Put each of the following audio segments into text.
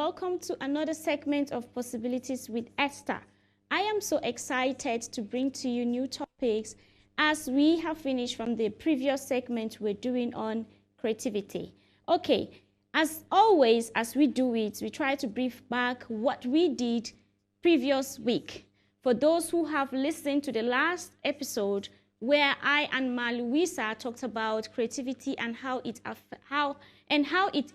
welcome to another segment of Possibilities with Esther. I am so excited to bring to you new topics as we have finished from the previous segment we're doing on creativity. Okay, as always, as we do it, we try to brief back what we did previous week. For those who have listened to the last episode where I and Ma Luisa talked about creativity and how it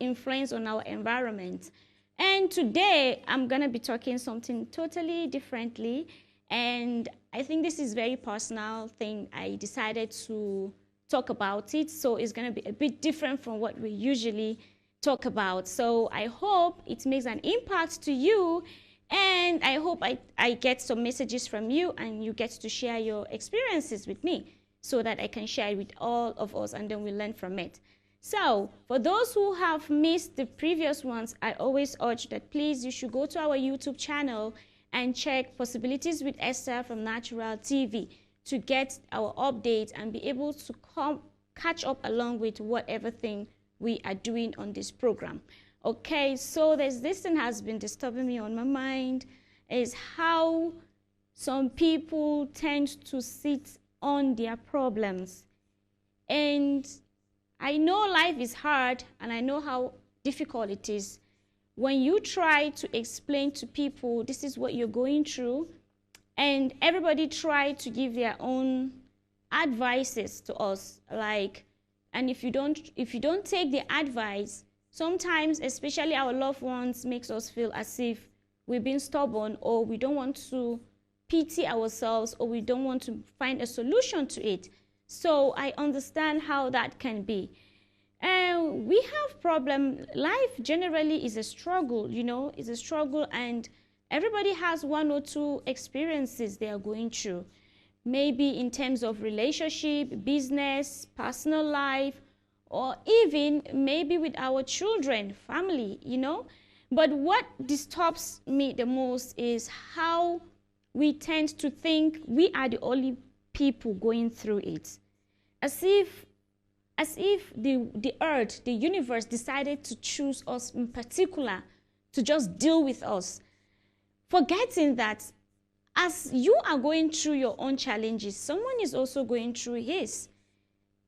influences on our environment. And today I'm going to be talking something totally differently, and I think this is very personal thing. I decided to talk about it, so it's going to be a bit different from what we usually talk about. So I hope it makes an impact to you, and I hope I get some messages from you and you get to share your experiences with me so that I can share it with all of us and then we learn from it. So for those who have missed the previous ones, I always urge that please you should go to our YouTube channel and check Possibilities with Esther from Ntr TV to get our updates and be able to catch up along with whatever thing we are doing on this program. Okay, so there's this thing has been disturbing me on my mind, is how some people tend to sit on their problems. And I know life is hard and I know how difficult it is. When you try to explain to people this is what you're going through, and everybody try to give their own advices to us, like, and if you don't take the advice, sometimes, especially our loved ones, makes us feel as if we've been stubborn, or we don't want to pity ourselves, or we don't want to find a solution to it. So I understand how that can be. We have problem. Life generally is a struggle, you know, it's a struggle, and everybody has one or two experiences they are going through. Maybe in terms of relationship, business, personal life, or even maybe with our children, family, you know. But what disturbs me the most is how we tend to think we are the only people going through it. As if the earth, the universe decided to choose us in particular to just deal with us. Forgetting that as you are going through your own challenges, someone is also going through his.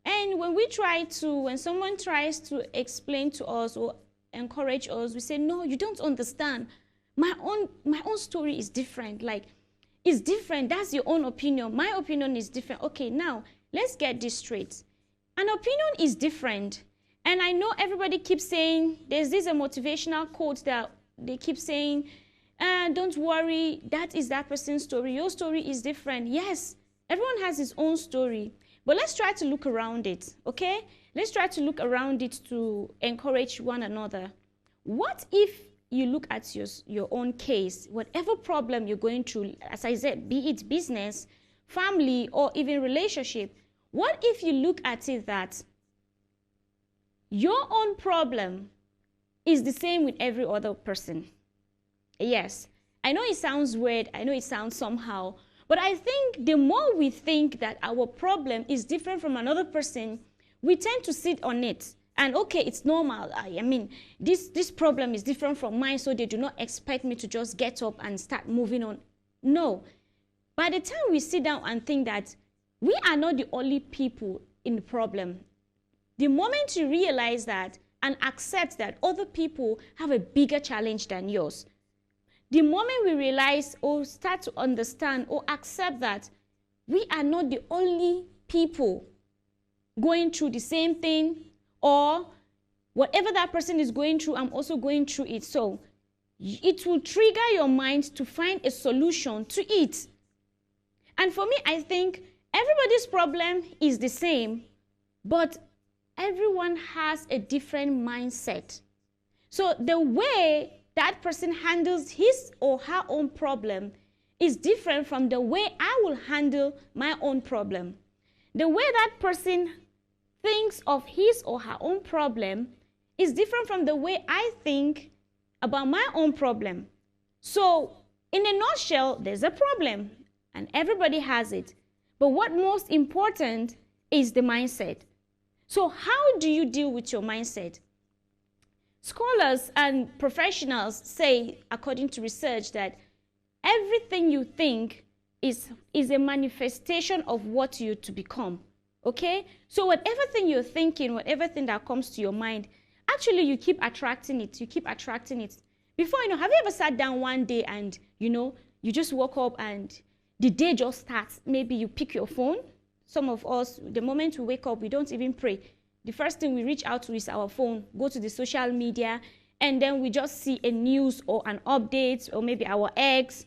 And when someone tries to explain to us or encourage us, we say, no, you don't understand. My own story is different. Like, it's different. That's your own opinion. My opinion is different. Okay, now, let's get this straight. An opinion is different. And I know everybody keeps saying, there's this a motivational quote that they keep saying, don't worry, that is that person's story. Your story is different. Yes, everyone has his own story. But let's try to look around it, okay? Let's try to look around it to encourage one another. What if you look at your own case, whatever problem you're going through, as I said, be it business, family, or even relationship, what if you look at it that your own problem is the same with every other person? Yes, I know it sounds weird, I know it sounds somehow, but I think the more we think that our problem is different from another person, we tend to sit on it. And okay, it's normal. I mean, this problem is different from mine, so they do not expect me to just get up and start moving on. No. By the time we sit down and think that we are not the only people in the problem, the moment you realize that and accept that other people have a bigger challenge than yours, the moment we realize or start to understand or accept that we are not the only people going through the same thing, or whatever that person is going through, I'm also going through it. So it will trigger your mind to find a solution to it. And for me, I think everybody's problem is the same, but everyone has a different mindset. So the way that person handles his or her own problem is different from the way I will handle my own problem. The way that person thinks of his or her own problem is different from the way I think about my own problem. So in a nutshell, there's a problem and everybody has it. But what most important is the mindset. So how do you deal with your mindset? Scholars and professionals say, according to research, that everything you think is a manifestation of what you're to become. Okay? So whatever thing you're thinking, whatever thing that comes to your mind, actually you keep attracting it. You keep attracting it. Before you know, have you ever sat down one day and, you just woke up and the day just starts? Maybe you pick your phone. Some of us, the moment we wake up, we don't even pray. The first thing we reach out to is our phone, go to the social media, and then we just see a news or an update, or maybe our ex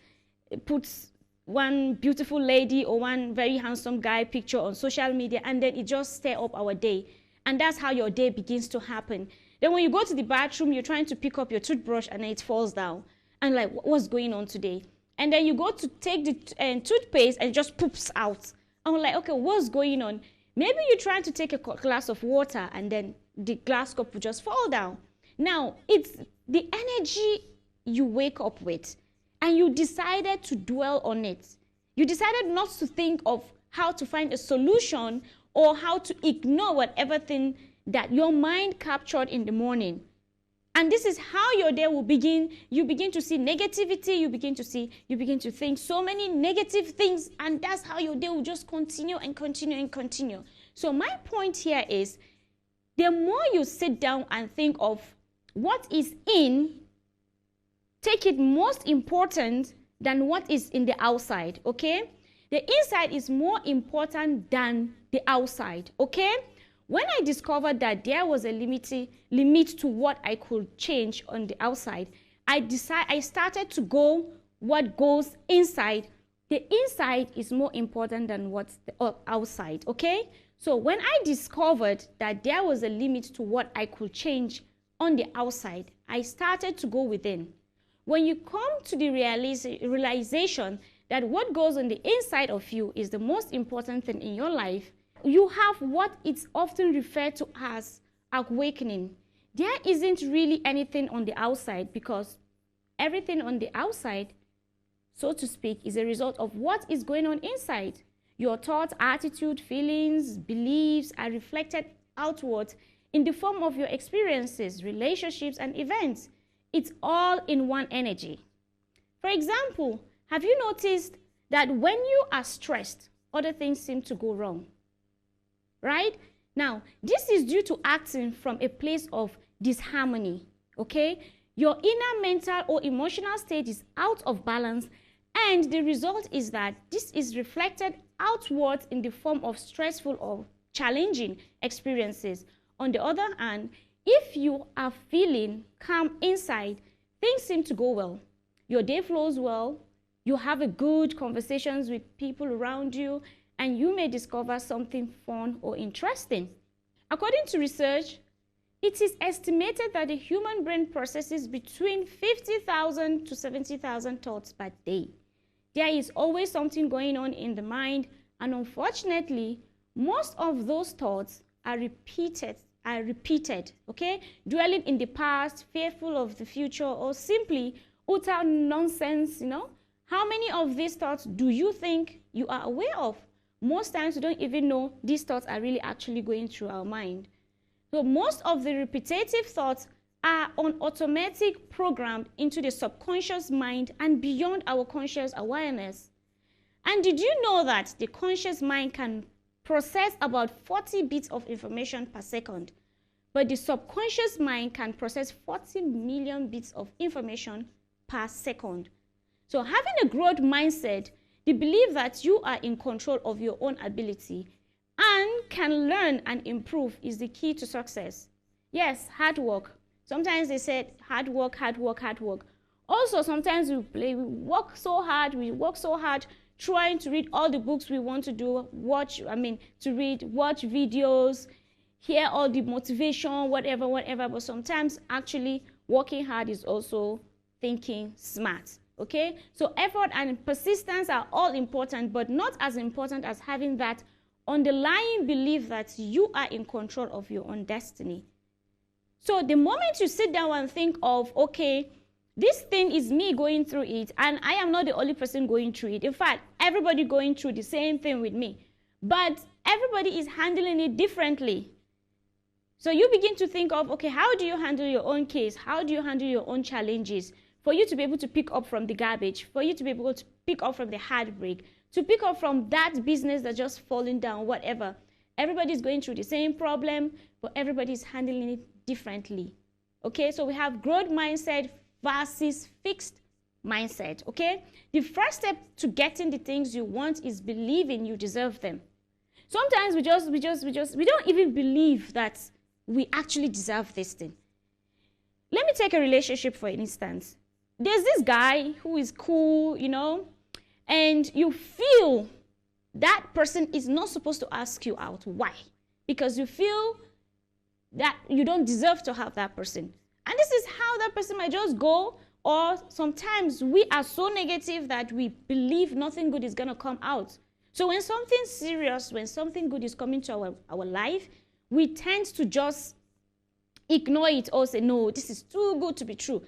puts one beautiful lady or one very handsome guy picture on social media, and then it just stir up our day. And that's how your day begins to happen. Then when you go to the bathroom, you're trying to pick up your toothbrush and it falls down. And like, what's going on today? And then you go to take the toothpaste and it just poops out. I'm like, okay, what's going on? Maybe you're trying to take a glass of water and then the glass cup will just fall down. Now, it's the energy you wake up with, and you decided to dwell on it. You decided not to think of how to find a solution or how to ignore whatever thing that your mind captured in the morning. And this is how your day will begin. You begin to see negativity. You begin to think so many negative things. And that's how your day will just continue and continue and continue. So my point here is, the more you sit down and think of what is in, take it most important than what is in the outside, okay? The inside is more important than the outside, okay? When I discovered that there was a limit to what I could change on the outside, I started to go what goes inside. The inside is more important than what's the outside, okay? So when I discovered that there was a limit to what I could change on the outside, I started to go within. When you come to the realization that what goes on the inside of you is the most important thing in your life, you have what is often referred to as awakening. There isn't really anything on the outside, because everything on the outside, so to speak, is a result of what is going on inside. Your thoughts, attitude, feelings, beliefs are reflected outward in the form of your experiences, relationships, and events. It's all in one energy. For example, have you noticed that when you are stressed, other things seem to go wrong? Right? Now, this is due to acting from a place of disharmony, okay? Your inner mental or emotional state is out of balance, and the result is that this is reflected outwards in the form of stressful or challenging experiences. On the other hand, if you are feeling calm inside, things seem to go well. Your day flows well, you have a good conversations with people around you, and you may discover something fun or interesting. According to research, it is estimated that the human brain processes between 50,000 to 70,000 thoughts per day. There is always something going on in the mind, and unfortunately, most of those thoughts are repeated, okay? Dwelling in the past, fearful of the future, or simply utter nonsense, How many of these thoughts do you think you are aware of? Most times we don't even know these thoughts are really actually going through our mind. So most of the repetitive thoughts are on automatic programmed into the subconscious mind and beyond our conscious awareness. And did you know that the conscious mind can process about 40 bits of information per second, but the subconscious mind can process 40 million bits of information per second? So having a growth mindset, the belief that you are in control of your own ability and can learn and improve, is the key to success. Yes, hard work. Sometimes they said hard work, hard work, hard work. Also, sometimes we work so hard trying to read all the books we want to do, watch videos, hear all the motivation, whatever. But sometimes actually working hard is also thinking smart. Okay, so effort and persistence are all important, but not as important as having that underlying belief that you are in control of your own destiny. So the moment you sit down and think of, okay, this thing is me going through it, and I am not the only person going through it. In fact, everybody going through the same thing with me, but everybody is handling it differently. So you begin to think of, okay, how do you handle your own case? How do you handle your own challenges? For you to be able to pick up from the garbage, for you to be able to pick up from the heartbreak, to pick up from that business that's just falling down, whatever. Everybody's going through the same problem, but everybody's handling it differently. Okay, so we have growth mindset versus fixed mindset. Okay, the first step to getting the things you want is believing you deserve them. Sometimes we don't even believe that we actually deserve this thing. Let me take a relationship for instance. There's this guy who is cool, you know, and you feel that person is not supposed to ask you out. Why? Because you feel that you don't deserve to have that person. And this is how that person might just go. Or sometimes we are so negative that we believe nothing good is going to come out. So when something serious, when something good is coming to our life, we tend to just ignore it or say, no, this is too good to be true.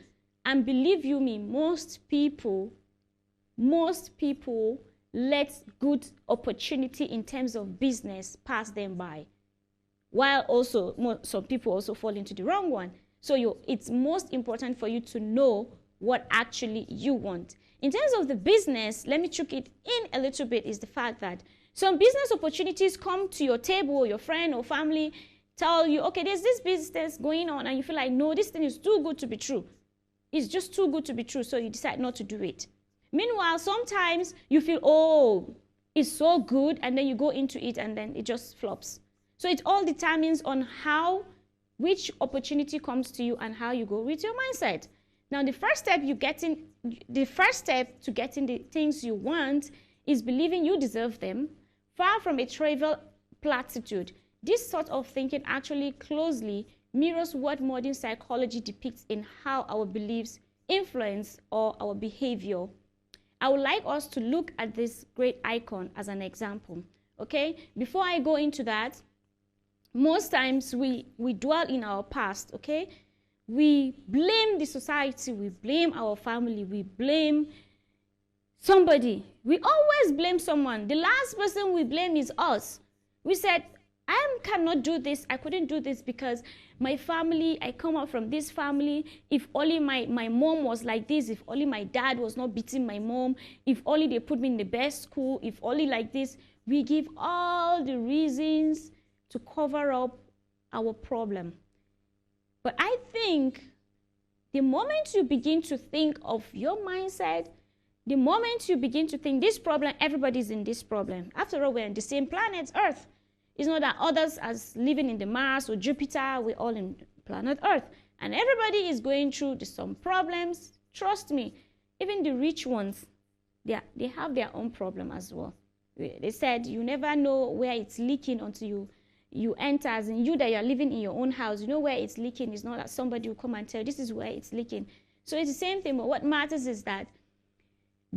And believe you me, most people let good opportunity in terms of business pass them by. While also, some people also fall into the wrong one. So it's most important for you to know what actually you want. In terms of the business, let me chuck it in a little bit, is the fact that some business opportunities come to your table, or your friend or family tell you, okay, there's this business going on, and you feel like, no, this thing is too good to be true. It's just too good to be true, so you decide not to do it. Meanwhile, sometimes you feel, oh, it's so good, and then you go into it, and then it just flops. So it all determines on which opportunity comes to you and how you go with your mindset. Now, the first step to getting the things you want is believing you deserve them, far from a trivial platitude. This sort of thinking actually closely mirrors what modern psychology depicts in how our beliefs influence or our behavior. I would like us to look at this great icon as an example. Okay? Before I go into that, most times we dwell in our past. Okay? We blame the society, we blame our family, we blame somebody. We always blame someone. The last person we blame is us. We said, I cannot do this, I couldn't do this because my family, I come out from this family. If only my mom was like this, if only my dad was not beating my mom, if only they put me in the best school, if only like this. We give all the reasons to cover up our problem. But I think the moment you begin to think of your mindset, the moment you begin to think this problem, everybody's in this problem. After all, we're on the same planet, Earth. It's not that others are living in the Mars or Jupiter. We're all in planet Earth. And everybody is going through some problems. Trust me, even the rich ones, they have their own problem as well. They said you never know where it's leaking until you enter, as in you that you're living in your own house, you know where it's leaking. It's not that somebody will come and tell you this is where it's leaking. So it's the same thing, but what matters is that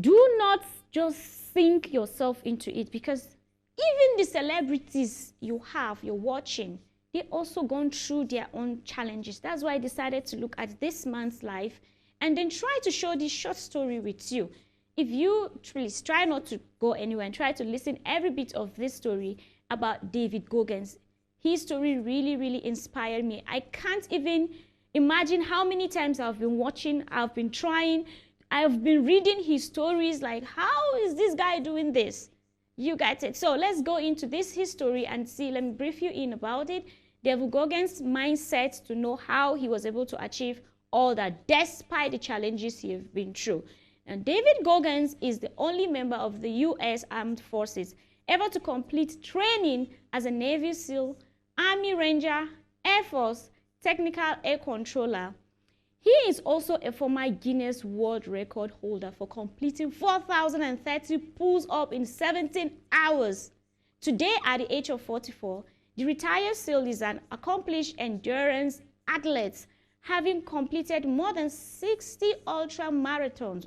do not just sink yourself into it, because even the celebrities you're watching, they also gone through their own challenges. That's why I decided to look at this man's life and then try to show this short story with you. If you please try not to go anywhere and try to listen every bit of this story about David Goggins. His story really, really inspired me. I can't even imagine how many times I've been watching, I've been trying, I've been reading his stories, like, how is this guy doing this? You get it. So let's go into this history and see. Let me brief you in about it. David Goggins' mindset to know how he was able to achieve all that despite the challenges he has been through. And David Goggins is the only member of the U.S. Armed Forces ever to complete training as a Navy SEAL, Army Ranger, Air Force, Technical Air Controller. He is also a former Guinness World Record holder for completing 4,030 pull-ups in 17 hours. Today, at the age of 44, the retired SEAL is an accomplished endurance athlete, having completed more than 60 ultra marathons,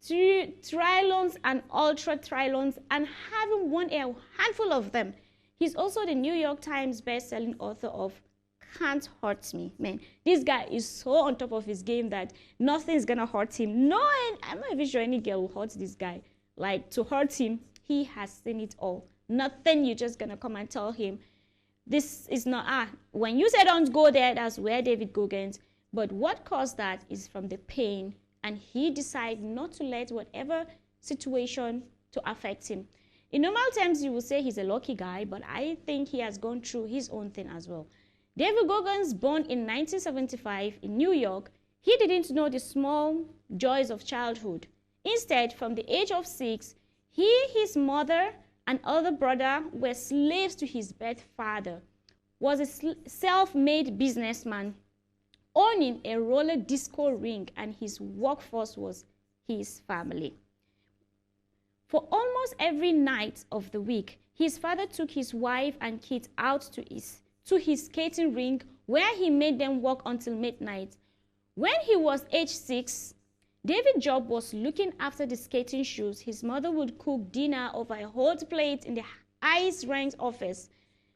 triathlons and ultra triathlons, and having won a handful of them. He's also the New York Times best-selling author of Can't Hurt Me. Man, this guy is so on top of his game that nothing's gonna hurt him. No, I'm not even sure any girl will hurt this guy. Like, to hurt him, he has seen it all. Nothing you're just gonna come and tell him this is not, when you say don't go there, that's where David Goggins. But what caused that is from the pain, and he decided not to let whatever situation to affect him. In normal terms, you will say he's a lucky guy, but I think he has gone through his own thing as well. David Goggins, born in 1975 in New York, he didn't know the small joys of childhood. Instead, from the age of 6, he, his mother, and other brother were slaves to his birth father, was a self-made businessman, owning a roller disco ring, and his workforce was his family. For almost every night of the week, his father took his wife and kids out to his skating rink, where he made them work until midnight. When he was age 6, David's job was looking after the skating shoes. His mother would cook dinner over a hot plate in the ice rink office.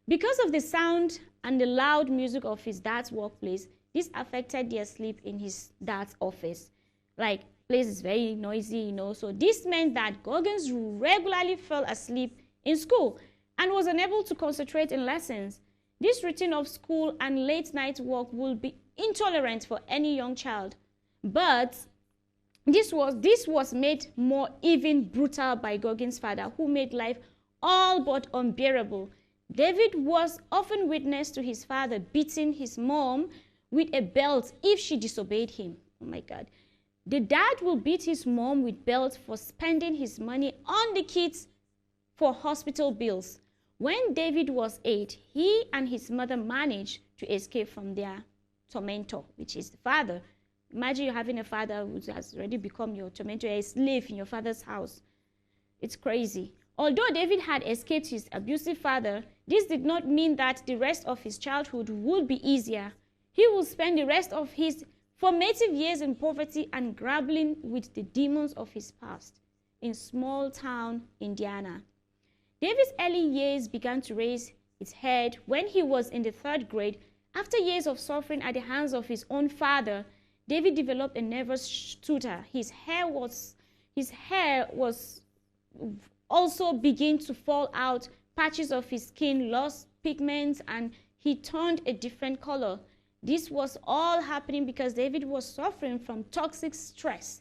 Because of the sound and the loud music of his dad's workplace, this affected their sleep in his dad's office. Like, place is very noisy, you know. So this meant that Goggins regularly fell asleep in school and was unable to concentrate in lessons. This routine of school and late night work will be intolerant for any young child. But this was made more even brutal by Goggins' father, who made life all but unbearable. David was often witness to his father beating his mom with a belt if she disobeyed him. Oh my God. The dad will beat his mom with belts for spending his money on the kids for hospital bills. When David was 8, he and his mother managed to escape from their tormentor, which is the father. Imagine you having a father who has already become your tormentor, a slave in your father's house. It's crazy. Although David had escaped his abusive father, this did not mean that the rest of his childhood would be easier. He would spend the rest of his formative years in poverty and grappling with the demons of his past in small-town Indiana. David's early years began to raise its head when he was in the 3rd grade. After years of suffering at the hands of his own father, David developed a nervous stutter. His hair was also began to fall out. Patches of his skin lost pigments, and he turned a different color. This was all happening because David was suffering from toxic stress.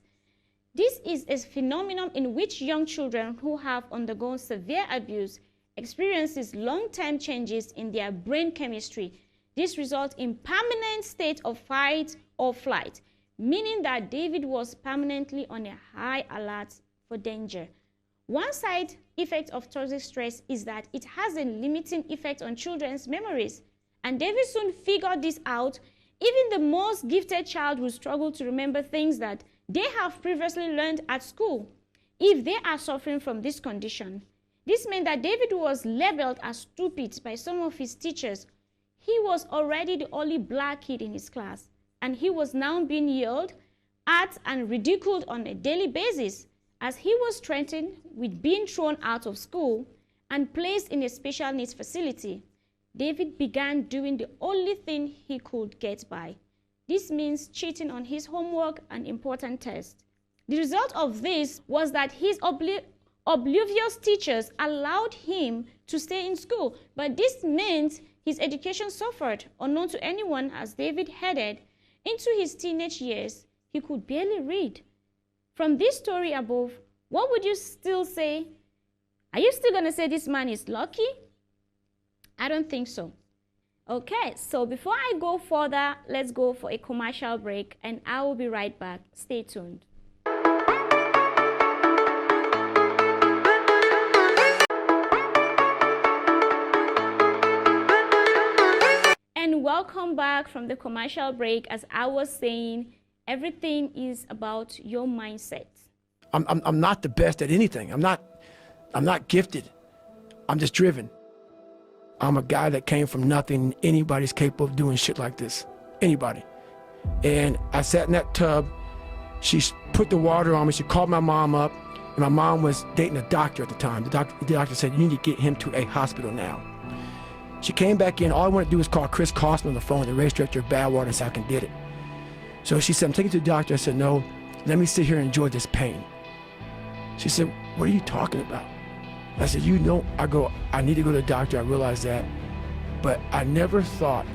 This is a phenomenon in which young children who have undergone severe abuse experiences long-term changes in their brain chemistry. This results in permanent state of fight or flight, meaning that David was permanently on a high alert for danger. One side effect of toxic stress is that it has a limiting effect on children's memories. And David soon figured this out. Even the most gifted child will struggle to remember things that they have previously learned at school if they are suffering from this condition. This meant that David was labeled as stupid by some of his teachers. He was already the only black kid in his class, and he was now being yelled at and ridiculed on a daily basis. As he was threatened with being thrown out of school and placed in a special needs facility, David began doing the only thing he could get by. This means cheating on his homework and important tests. The result of this was that his oblivious teachers allowed him to stay in school, but this meant his education suffered, unknown to anyone. As David headed into his teenage years, he could barely read. From this story above, what would you still say? Are you still going to say this man is lucky? I don't think so. Okay, so before I go further, let's go for a commercial break, and I will be right back. Stay tuned. And welcome back from the commercial break. As I was saying, everything is about your mindset. I'm not the best at anything. I'm not gifted. I'm just driven. I'm a guy that came from nothing. Anybody's capable of doing shit like this. Anybody. And I sat in that tub. She put the water on me. She called my mom up. And my mom was dating a doctor at the time. The doctor said, you need to get him to a hospital now. She came back in. All I wanted to do was call Chris Costner on the phone, the race director of Badwater, and say I can get it. So she said, I'm taking you to the doctor. I said, no, let me sit here and enjoy this pain. She said, what are you talking about? I said, I need to go to the doctor. I realized that but I never thought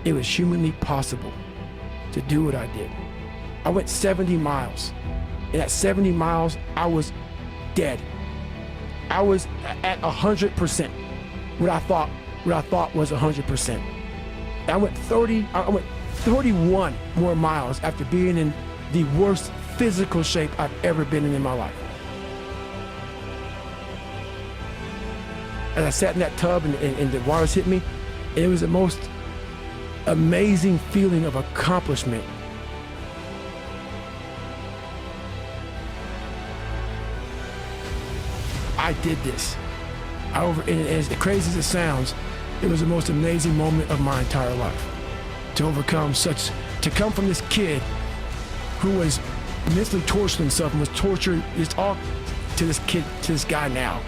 it was humanly possible to do what I did. I went 70 miles, and at 70 miles, I was dead. I was at 100%, what I thought was 100%. I went 31 more miles after being in the worst physical shape I've ever been in my life. As I sat in that tub and the waters hit me, it was the most amazing feeling of accomplishment. I did this. And as crazy as it sounds, it was the most amazing moment of my entire life. To come from this kid who was mentally torturing himself and was tortured, it's all to this guy now,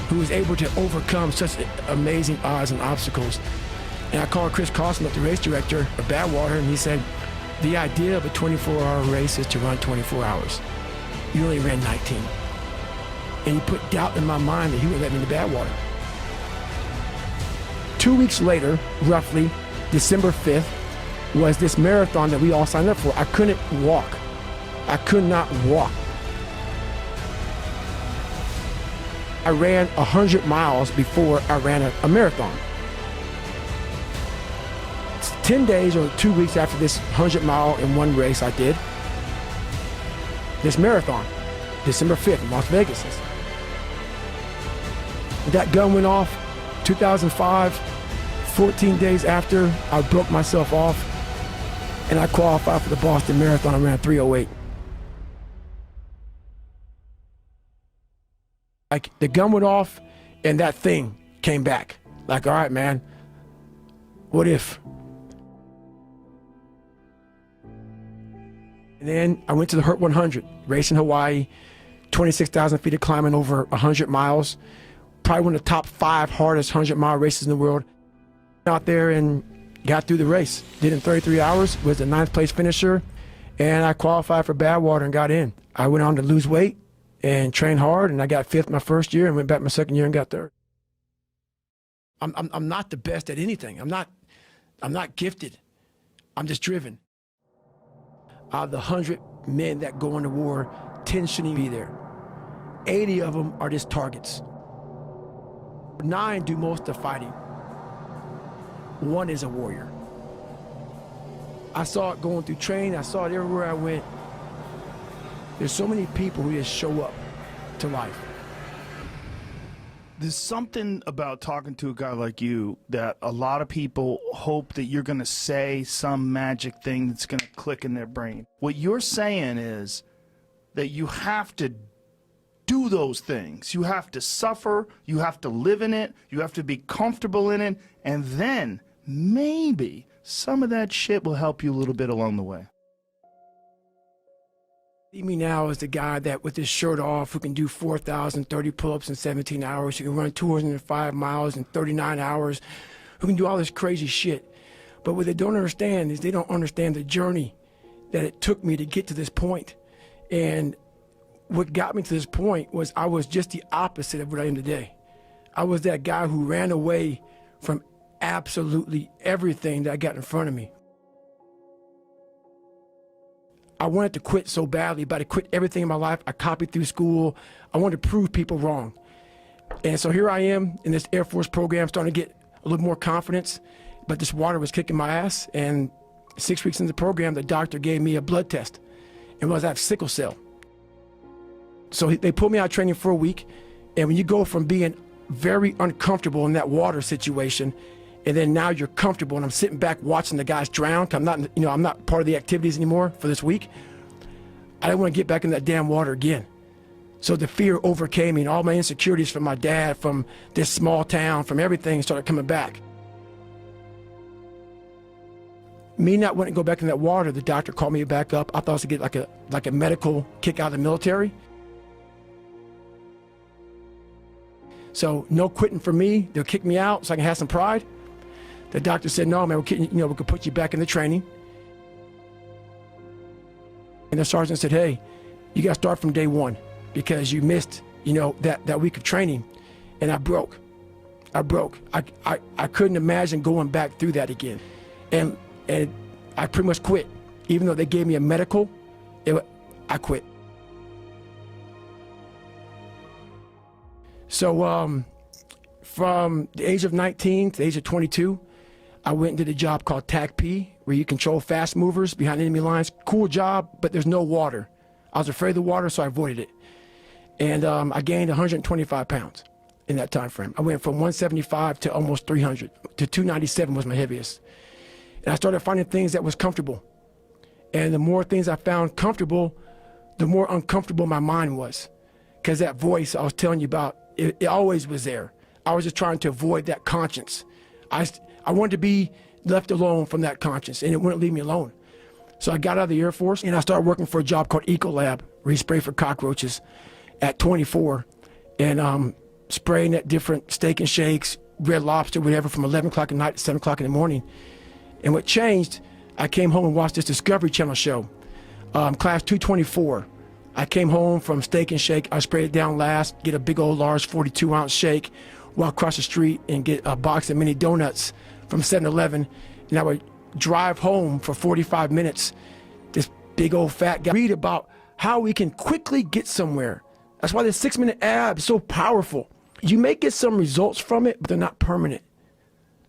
who was able to overcome such amazing odds and obstacles. And I called Chris Costin up, the race director of Badwater, and he said, the idea of a 24-hour race is to run 24 hours. You only ran 19. And he put doubt in my mind that he would let me into Badwater. 2 weeks later, roughly, December 5th, was this marathon that we all signed up for. I couldn't walk. I could not walk. I ran 100 miles before I ran a marathon. 10 days or 2 weeks after this 100 mile in one race I did, this marathon, December 5th in Las Vegas. That gun went off 2005, 14 days after I broke myself off, and I qualified for the Boston Marathon. I ran 3:08. Like, the gun went off and that thing came back. Like, all right, man, what if? And then I went to the Hurt 100, race in Hawaii, 26,000 feet of climbing over 100 miles. Probably one of the top 5 hardest 100-mile races in the world. Out there and got through the race. Did it in 33 hours, was the 9th place finisher, and I qualified for Badwater and got in. I went on to lose weight and train hard, and I got 5th my first year and went back my second year and got 3rd. I'm not the best at anything. I'm not gifted. I'm just driven. Out of the 100 men that go into war, 10 shouldn't be there. 80 of them are just targets. 9 do most of the fighting. 1 is a warrior. I saw it going through training. I saw it everywhere I went. There's so many people who just show up to life. There's something about talking to a guy like you that a lot of people hope that you're going to say some magic thing that's going to click in their brain. What you're saying is that you have to do those things. You have to suffer. You have to live in it. You have to be comfortable in it. And then maybe some of that shit will help you a little bit along the way. See me now as the guy that with his shirt off, who can do 4,030 pull-ups in 17 hours, who can run 205 miles in 39 hours, who can do all this crazy shit. But what they don't understand is they don't understand the journey that it took me to get to this point. And what got me to this point was I was just the opposite of what I am today. I was that guy who ran away from absolutely everything that I got in front of me. I wanted to quit so badly, but I quit everything in my life. I copied through school. I wanted to prove people wrong. And so here I am in this Air Force program, starting to get a little more confidence, but this water was kicking my ass. And 6 weeks into the program, the doctor gave me a blood test and realized I have sickle cell. So they put me out of training for a week. And when you go from being very uncomfortable in that water situation, and then now you're comfortable, and I'm sitting back watching the guys drown. I'm not part of the activities anymore for this week. I didn't want to get back in that damn water again. So the fear overcame me, and all my insecurities from my dad, from this small town, from everything started coming back. Me not wanting to go back in that water, the doctor called me back up. I thought I was going to get like a medical kick out of the military. So no quitting for me. They'll kick me out so I can have some pride. The doctor said, no, man, we can put you back in the training. And the sergeant said, hey, you got to start from day one because you missed, that week of training. And I broke. I broke. I couldn't imagine going back through that again. And I pretty much quit. Even though they gave me a medical, I quit. So from the age of 19 to the age of 22, I went and did a job called TAC P, where you control fast movers behind enemy lines. Cool job, but there's no water. I was afraid of the water, so I avoided it. And I gained 125 pounds in that time frame. I went from 175 to almost 300, to 297 was my heaviest. And I started finding things that was comfortable. And the more things I found comfortable, the more uncomfortable my mind was. Because that voice I was telling you about, it always was there. I was just trying to avoid that conscience. I wanted to be left alone from that conscience, and it wouldn't leave me alone. So I got out of the Air Force, and I started working for a job called Ecolab, where you spray for cockroaches at 24, and spraying at different Steak and Shakes, Red Lobster, whatever, from 11 o'clock at night to 7 o'clock in the morning. And what changed, I came home and watched this Discovery Channel show, Class 224. I came home from Steak and Shake. I sprayed it down last, get a big old large 42-ounce shake, walk across the street and get a box of mini donuts from 7-Eleven, and I would drive home for 45 minutes. This big old fat guy, read about how we can quickly get somewhere. That's why the 6-minute ab is so powerful. You may get some results from it, but they're not permanent.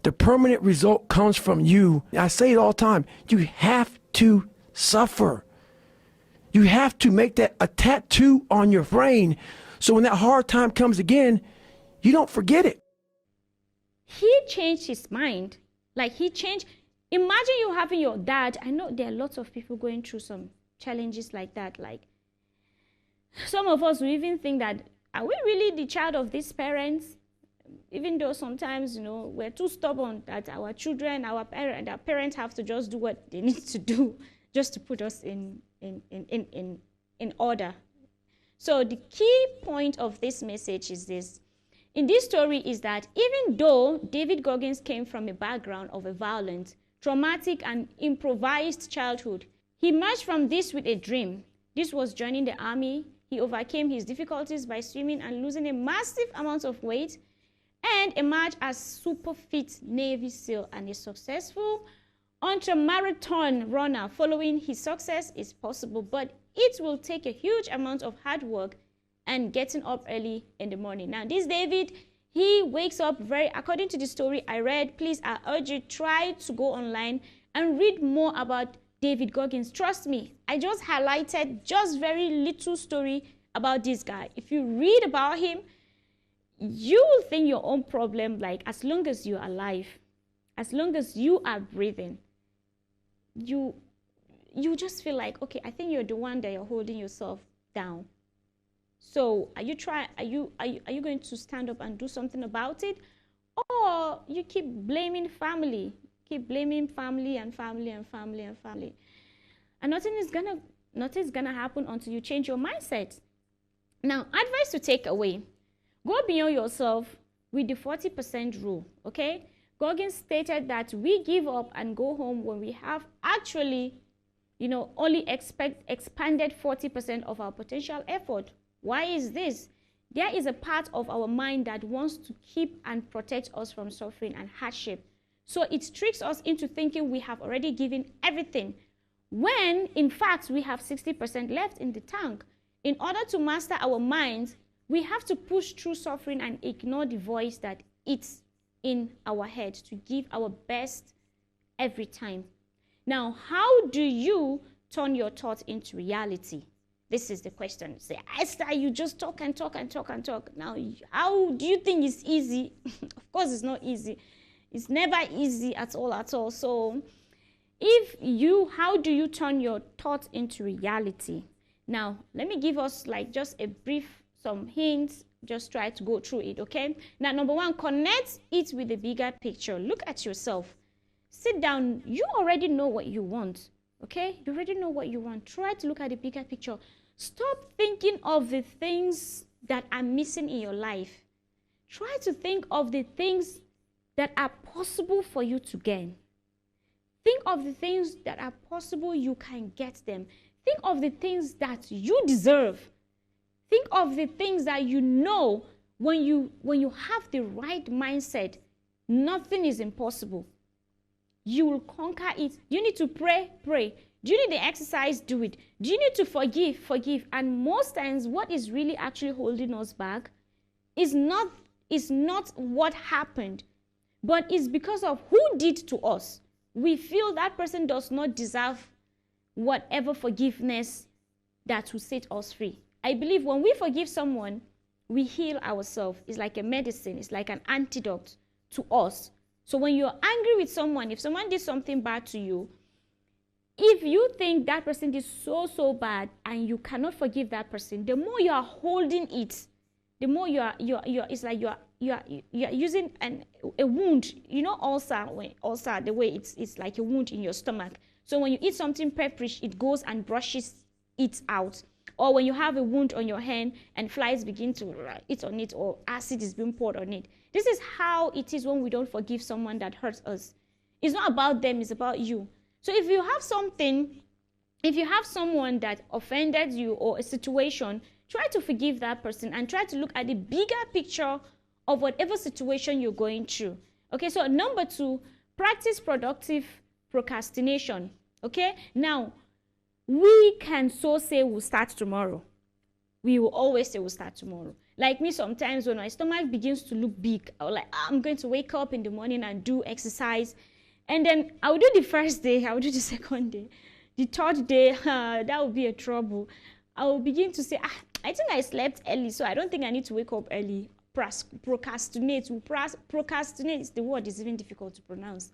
The permanent result comes from you. I say it all the time. You have to suffer. You have to make that a tattoo on your brain, so when that hard time comes again, you don't forget it. He changed his mind. Like, he changed. Imagine you having your dad. I know there are lots of people going through some challenges like that. Like, some of us will even think that, are we really the child of these parents? Even though sometimes, we're too stubborn that our children, our parents have to just do what they need to do just to put us in order. So the key point of this message is this. In this story is that even though David Goggins came from a background of a violent, traumatic, and improvised childhood, he emerged from this with a dream. This was joining the army. He overcame his difficulties by swimming and losing a massive amount of weight, and emerged as super fit Navy SEAL and a successful ultra-marathon runner. Following his success is possible, but it will take a huge amount of hard work and getting up early in the morning. Now, this David, he wakes up according to the story I read, please, I urge you, try to go online and read more about David Goggins. Trust me, I just highlighted just very little story about this guy. If you read about him, you will think your own problem, like, as long as you're alive, as long as you are breathing, you just feel like, okay, I think you're the one that you're holding yourself down. So are you going to stand up and do something about it? Or you keep blaming family, and family and family and family. And nothing is gonna happen until you change your mindset. Now, advice to take away. Go beyond yourself with the 40% rule, okay? Goggins stated that we give up and go home when we have actually, only expanded 40% of our potential effort. Why is this? There is a part of our mind that wants to keep and protect us from suffering and hardship. So it tricks us into thinking we have already given everything, when in fact we have 60% left in the tank. In order to master our minds, we have to push through suffering and ignore the voice that it's in our head to give our best every time. Now, how do you turn your thoughts into reality? This is the question. Say, Esther, you just talk and talk and talk and talk. Now, how do you think it's easy? Of course, it's not easy. It's never easy at all. So, how do you turn your thoughts into reality? Now, let me give us just a brief, some hints. Just try to go through it, okay? Now, number one, connect it with the bigger picture. Look at yourself. Sit down. You already know what you want, okay? You already know what you want. Try to look at the bigger picture. Stop thinking of the things that are missing in your life. Try to think of the things that are possible for you to gain. Think of the things that are possible you can get them. Think of the things that you deserve. Think of the things that you know when you have the right mindset, nothing is impossible. You will conquer it. You need to pray. Do you need the exercise? Do it. Do you need to forgive? And most times, what is really actually holding us back is not what happened, but it's because of who did to us. We feel that person does not deserve whatever forgiveness that will set us free. I believe when we forgive someone, we heal ourselves. It's like a medicine. It's like an antidote to us. So when you're angry with someone, if someone did something bad to you, if you think that person did so bad and you cannot forgive that person, the more you are holding it, the more it's like you're using a wound. You know, ulcer, the way it's like a wound in your stomach. So when you eat something pepperish, it goes and brushes it out. Or when you have a wound on your hand and flies begin to eat on it, or acid is being poured on it. This is how it is when we don't forgive someone that hurts us. It's not about them, it's about you. So if you have someone that offended you or a situation, try to forgive that person and try to look at the bigger picture of whatever situation you're going through. Okay, so number 2, practice productive procrastination. Okay, now, we can say we'll start tomorrow. We will always say we'll start tomorrow. Like me, sometimes when my stomach begins to look big, I'll like, I'm going to wake up in the morning and do exercise. And then I'll do the first day, I'll do the second day. The third day, that will be a trouble. I will begin to say, I think I slept early, so I don't think I need to wake up early. Procrastinate. Procrastinate is the word, is even difficult to pronounce.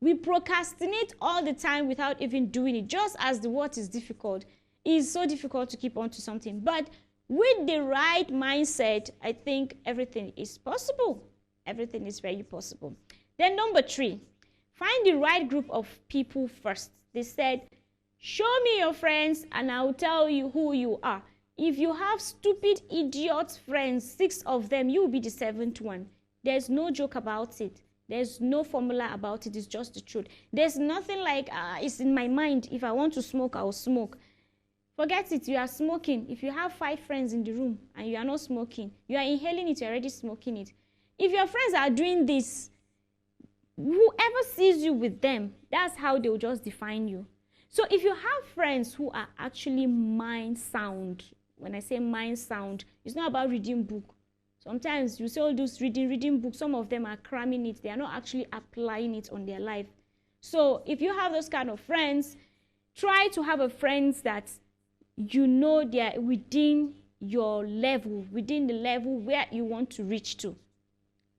We procrastinate all the time without even doing it. Just as the word is difficult, it is so difficult to keep on to something. But with the right mindset, I think everything is possible. Everything is very possible. Then number 3, find the right group of people first. They said, show me your friends and I'll tell you who you are. If you have stupid, idiot friends, 6 of them, you will be the 7th one. There's no joke about it. There's no formula about it. It's just the truth. There's nothing like, it's in my mind. If I want to smoke, I'll smoke. Forget it. You are smoking. If you have 5 friends in the room and you are not smoking, you are inhaling it, you're already smoking it. If your friends are doing this, whoever sees you with them, that's how they'll just define you. So if you have friends who are actually mind sound, when I say mind sound, it's not about reading book. Sometimes you see all those reading books, some of them are cramming it. They are not actually applying it on their life. So if you have those kind of friends, try to have a friends that you know they are within your level, within the level where you want to reach to.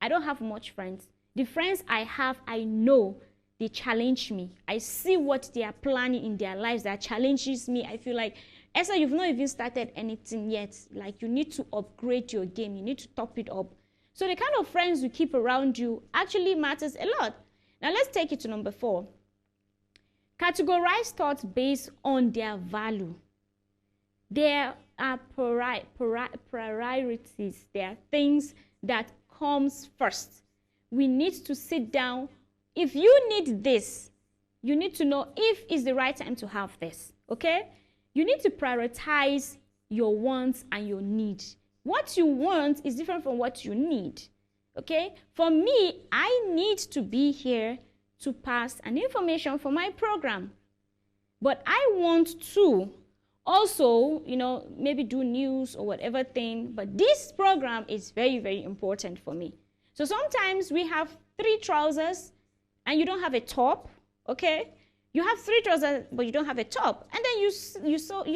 I don't have much friends. The friends I have, I know they challenge me. I see what they are planning in their lives that challenges me. I feel like, Esther, you've not even started anything yet. Like, you need to upgrade your game. You need to top it up. So the kind of friends you keep around you actually matters a lot. Now, let's take it to number 4. Categorize thoughts based on their value. There are priorities. There are things that comes first. We need to sit down. If you need this, you need to know if it's the right time to have this, okay? You need to prioritize your wants and your needs. What you want is different from what you need, okay? For me, I need to be here to pass an information for my program. But I want to also, maybe do news or whatever thing. But this program is very, very important for me. So sometimes we have 3 trousers and you don't have a top, okay? You have 3 trousers, but you don't have a top. And then you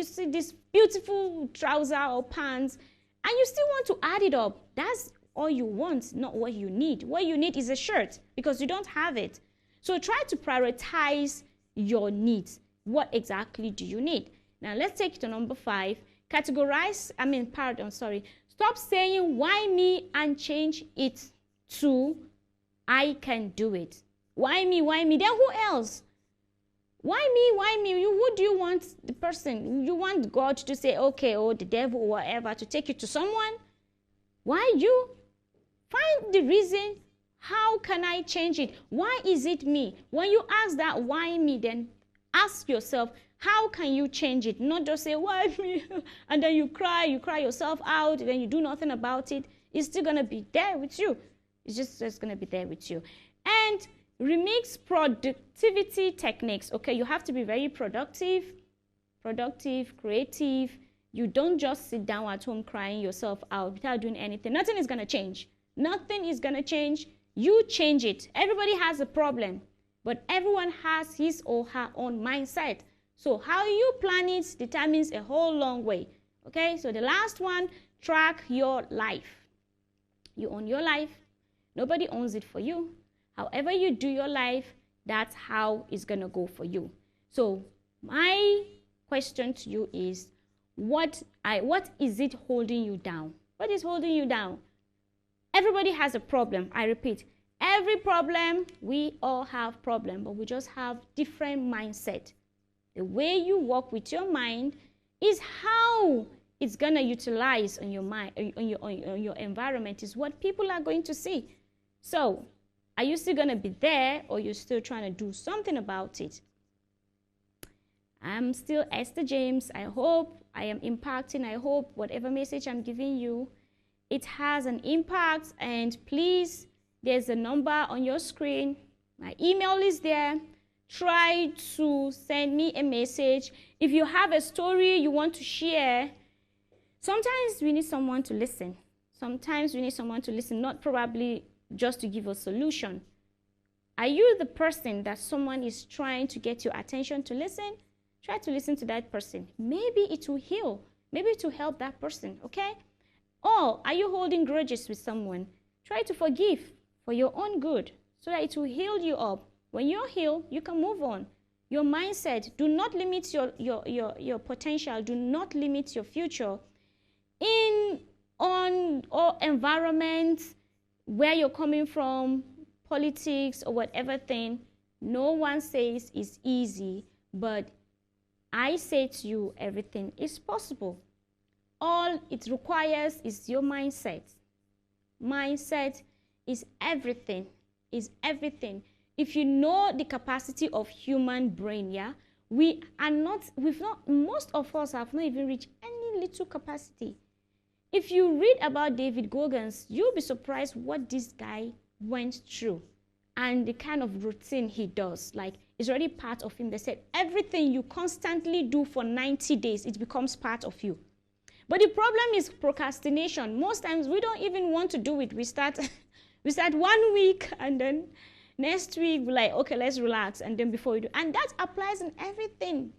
see this beautiful trouser or pants, and you still want to add it up. That's all you want, not what you need. What you need is a shirt because you don't have it. So try to prioritize your needs. What exactly do you need? Now let's take it to number 5. Stop saying why me and change it to I can do it. Why me? Why me? Then who else? Why me? Why me? Who do you want the person? You want God to say, okay, or the devil or whatever, to take you to someone? Why you? Find the reason. How can I change it? Why is it me? When you ask that why me, then ask yourself, how can you change it? Not just say, why me? And then you cry yourself out, then you do nothing about it. It's still going to be there with you. It's just going to be there with you. And remix productivity techniques. Okay, you have to be very productive, creative. You don't just sit down at home crying yourself out without doing anything. Nothing is going to change. Nothing is going to change. You change it. Everybody has a problem, but everyone has his or her own mindset. So how you plan it determines a whole long way. Okay, so the last one, track your life. You own your life. Nobody owns it for you. However you do your life, that's how it's going to go for you. So my question to you is, what is it holding you down? What is holding you down? Everybody has a problem. I repeat, every problem, we all have problem, but we just have different mindset. The way you work with your mind is how it's gonna utilize on your mind, on your environment, is what people are going to see. So, are you still gonna be there, or you're still trying to do something about it? I'm still Esther James. I hope I am impacting. I hope whatever message I'm giving you, it has an impact. And please, there's a number on your screen. My email is there. Try to send me a message. If you have a story you want to share, sometimes we need someone to listen. Sometimes we need someone to listen, not probably just to give a solution. Are you the person that someone is trying to get your attention to listen? Try to listen to that person. Maybe it will heal. Maybe it will help that person, okay? Or are you holding grudges with someone? Try to forgive for your own good so that it will heal you up. When you're healed, you can move on. Your mindset, do not limit your potential. Do not limit your future on environments, where you're coming from, politics or whatever thing. No one says it's easy, but I say to you, everything is possible. All it requires is your mindset. Mindset is everything, If you know the capacity of human brain, yeah, most of us have not even reached any little capacity. If you read about David Goggins, you'll be surprised what this guy went through and the kind of routine he does. Like, it's already part of him. They said everything you constantly do for 90 days, it becomes part of you. But the problem is procrastination. Most times we don't even want to do it. We start 1 week, and then next week we're like, okay, let's relax. And then before we do, and that applies in everything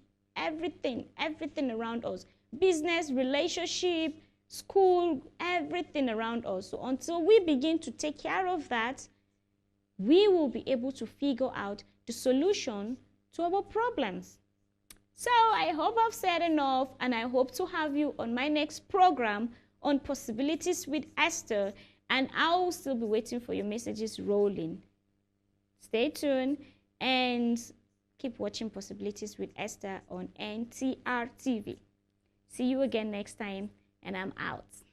around us. Business, relationship, school, everything around us. So until we begin to take care of that, we will be able to figure out the solution to our problems. So I hope I've said enough, and I hope to have you on my next program on Possibilities with Esther, and I'll still be waiting for your messages rolling. Stay tuned and keep watching Possibilities with Esther on Ntr TV. See you again next time, and I'm out.